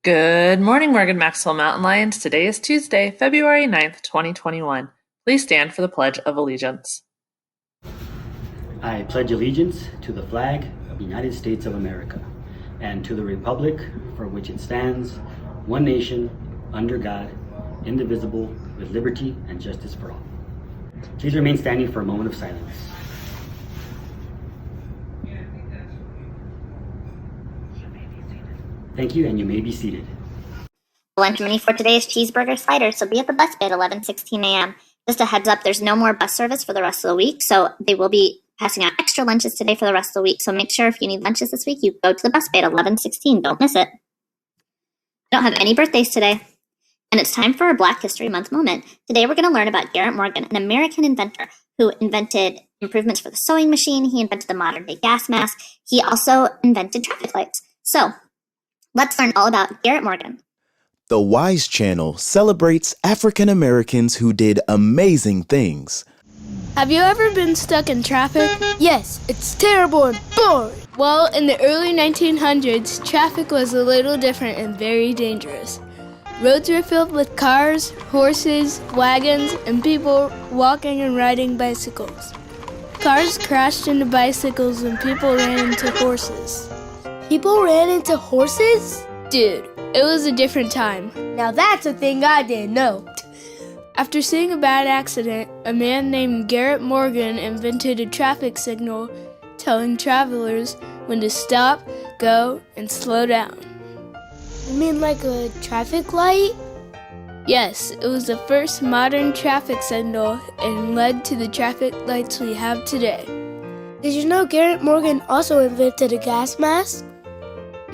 Good morning, Morgan Maxwell Mountain Lions. Today is Tuesday, February 9th, 2021. Please stand for the Pledge of Allegiance. I pledge allegiance to the flag of the United States of America and to the republic for which it stands, one nation, under God, indivisible, with liberty and justice for all. Please remain standing for a moment of silence. Thank you, and you may be seated. Lunch menu for today is cheeseburger sliders, so be at the bus bay at 11:16 a.m. Just a heads up, there's no more bus service for the rest of the week, so they will be passing out extra lunches today for the rest of the week. So make sure if you need lunches this week, you go to the bus bay at 11:16. Don't miss it. I don't have any birthdays today. And it's time for a Black History Month moment. Today we're going to learn about Garrett Morgan, an American inventor who invented improvements for the sewing machine. He invented the modern day gas mask. He also invented traffic lights. So let's learn all about Garrett Morgan. The WISE Channel celebrates African Americans who did amazing things. Have you ever been stuck in traffic? Yes, it's terrible and boring. Well, in the early 1900s, traffic was a little different and very dangerous. Roads were filled with cars, horses, wagons, and people walking and riding bicycles. Cars crashed into bicycles and people ran into horses. People ran into horses? Dude, it was a different time. Now that's a thing I didn't know. After seeing a bad accident, a man named Garrett Morgan invented a traffic signal telling travelers when to stop, go, and slow down. You mean like a traffic light? Yes, it was the first modern traffic signal and led to the traffic lights we have today. Did you know Garrett Morgan also invented a gas mask?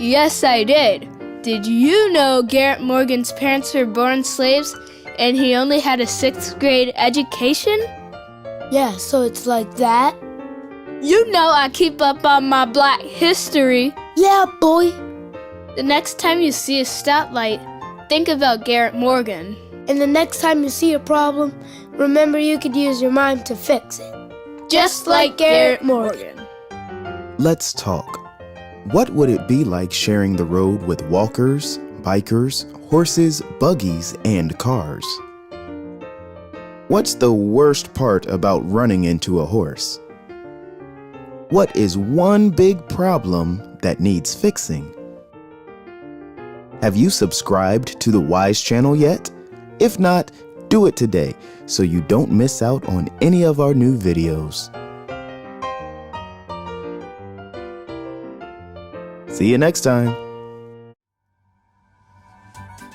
Yes, I did. Did you know Garrett Morgan's parents were born slaves and he only had a 6th grade education? Yeah, so it's like that? You know I keep up on my Black history. Yeah, boy. The next time you see a stoplight, think about Garrett Morgan. And the next time you see a problem, remember you could use your mind to fix it. Just like Garrett Morgan. Let's talk. What would it be like sharing the road with walkers, bikers, horses, buggies, and cars? What's the worst part about running into a horse? What is one big problem that needs fixing? Have you subscribed to the WISE Channel yet? If not, do it today so you don't miss out on any of our new videos. See you next time.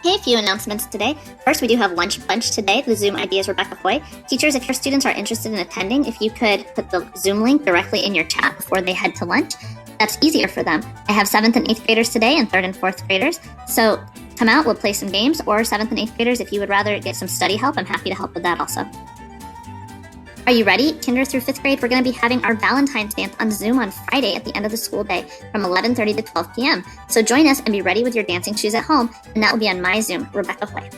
Hey, a few announcements today. First, we do have Lunch Bunch today. The Zoom ID is Rebecca Hoy. Teachers, if your students are interested in attending, if you could put the Zoom link directly in your chat before they head to lunch, that's easier for them. I have 7th and 8th graders today and 3rd and 4th graders. So come out, we'll play some games, or 7th and 8th graders, if you would rather get some study help, I'm happy to help with that also. Are you ready? Kinder through 5th grade, we're going to be having our Valentine's dance on Zoom on Friday at the end of the school day from 11:30 to 12 p.m. So join us and be ready with your dancing shoes at home, and that will be on my Zoom, Rebecca Hoy.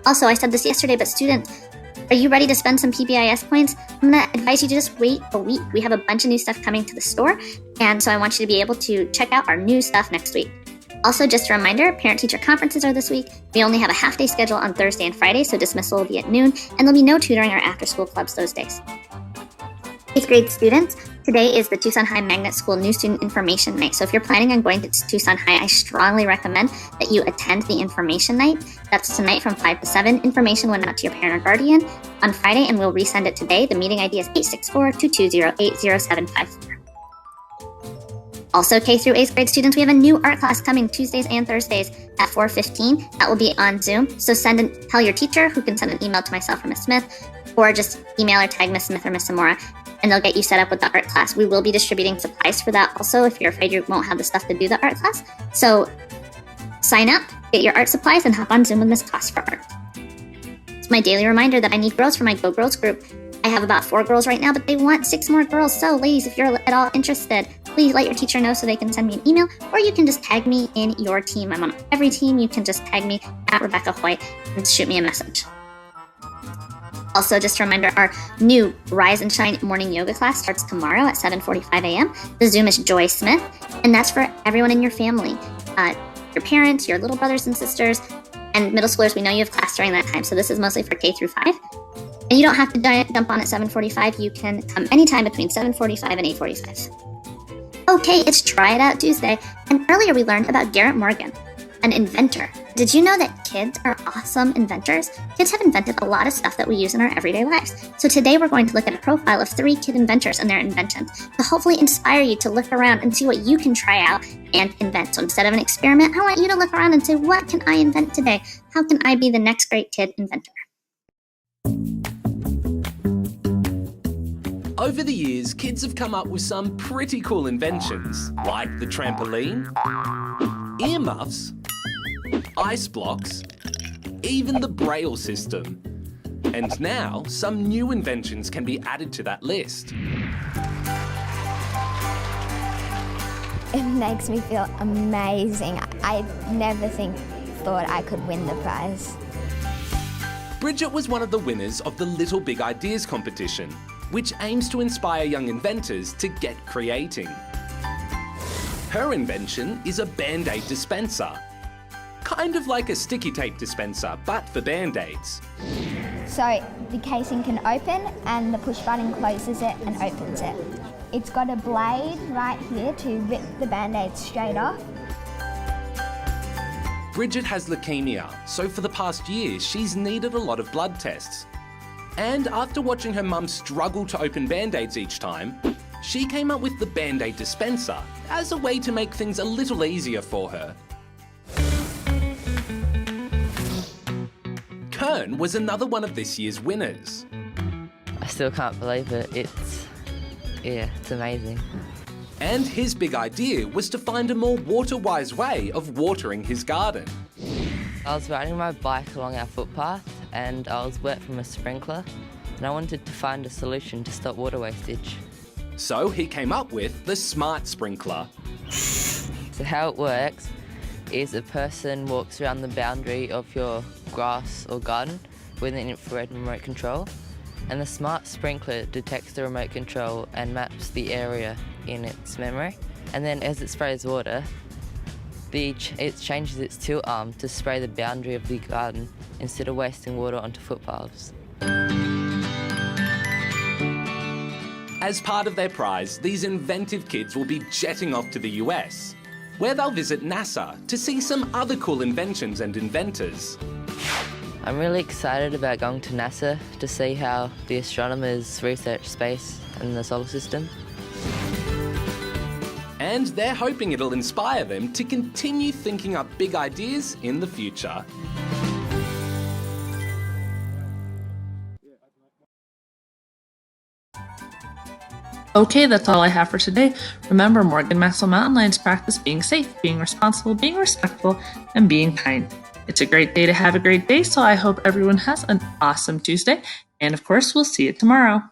Also, I said this yesterday, but students, are you ready to spend some PBIS points? I'm going to advise you to just wait a week. We have a bunch of new stuff coming to the store, and so I want you to be able to check out our new stuff next week. Also, just a reminder, parent-teacher conferences are this week. We only have a half-day schedule on Thursday and Friday, so dismissal will be at noon, and there'll be no tutoring or after-school clubs those days. 8th grade students, today is the Tucson High Magnet School New Student Information Night. So if you're planning on going to Tucson High, I strongly recommend that you attend the information night. That's tonight from 5 to 7. Information went out to your parent or guardian on Friday, and we'll resend it today. The meeting ID is 864-220-80754. Also, K through 8th grade students, we have a new art class coming Tuesdays and Thursdays at 4:15. That will be on Zoom. So tell your teacher, who can send an email to myself or Miss Smith, or just email or tag Miss Smith or Miss Zamora, and they'll get you set up with the art class. We will be distributing supplies for that also if you're afraid you won't have the stuff to do the art class. So sign up, get your art supplies, and hop on Zoom with Miss Claus for art. It's my daily reminder that I need girls for my Go Girls group. I have about 4 girls right now, but they want 6 more girls. So ladies, if you're at all interested, please let your teacher know so they can send me an email, or you can just tag me in your team. I'm on every team. You can just tag me at Rebecca Hoy and shoot me a message. Also, just a reminder, our new Rise and Shine morning yoga class starts tomorrow at 7:45 a.m. The Zoom is Joy Smith, and that's for everyone in your family. your parents, your little brothers and sisters, and middle schoolers. We know you have class during that time, so this is mostly for K through 5. And you don't have to jump on at 7:45. You can come anytime between 7:45 and 8:45. Okay, it's Try It Out Tuesday, and earlier we learned about Garrett Morgan, an inventor. Did you know that kids are awesome inventors? Kids have invented a lot of stuff that we use in our everyday lives. So today we're going to look at a profile of 3 kid inventors and their inventions to hopefully inspire you to look around and see what you can try out and invent. So instead of an experiment, I want you to look around and say, what can I invent today? How can I be the next great kid inventor? Over the years, kids have come up with some pretty cool inventions, like the trampoline, earmuffs, ice blocks, even the Braille system. And now, some new inventions can be added to that list. It makes me feel amazing. I never thought I could win the prize. Bridget was one of the winners of the Little Big Ideas competition, which aims to inspire young inventors to get creating. Her invention is a Band-Aid dispenser. Kind of like a sticky tape dispenser, but for Band-Aids. So the casing can open and the push button closes it and opens it. It's got a blade right here to rip the Band-Aid straight off. Bridget has leukemia, so for the past year, she's needed a lot of blood tests. And after watching her mum struggle to open Band-Aids each time, she came up with the Band-Aid dispenser as a way to make things a little easier for her. Kern was another one of this year's winners. I still can't believe it. It's amazing. And his big idea was to find a more water-wise way of watering his garden. I was riding my bike along our footpath and I was wet from a sprinkler and I wanted to find a solution to stop water wastage. So he came up with the Smart Sprinkler. So how it works is a person walks around the boundary of your grass or garden with an infrared remote control, and the Smart Sprinkler detects the remote control and maps the area in its memory, and then as it sprays water, it changes its tilt arm to spray the boundary of the garden instead of wasting water onto footpaths. As part of their prize, these inventive kids will be jetting off to the US, where they'll visit NASA to see some other cool inventions and inventors. I'm really excited about going to NASA to see how the astronomers research space and the solar system. And they're hoping it'll inspire them to continue thinking up big ideas in the future. Okay, that's all I have for today. Remember, Morgan Maxwell Mountain Lions practice being safe, being responsible, being respectful, and being kind. It's a great day to have a great day, so I hope everyone has an awesome Tuesday. And of course, we'll see you tomorrow.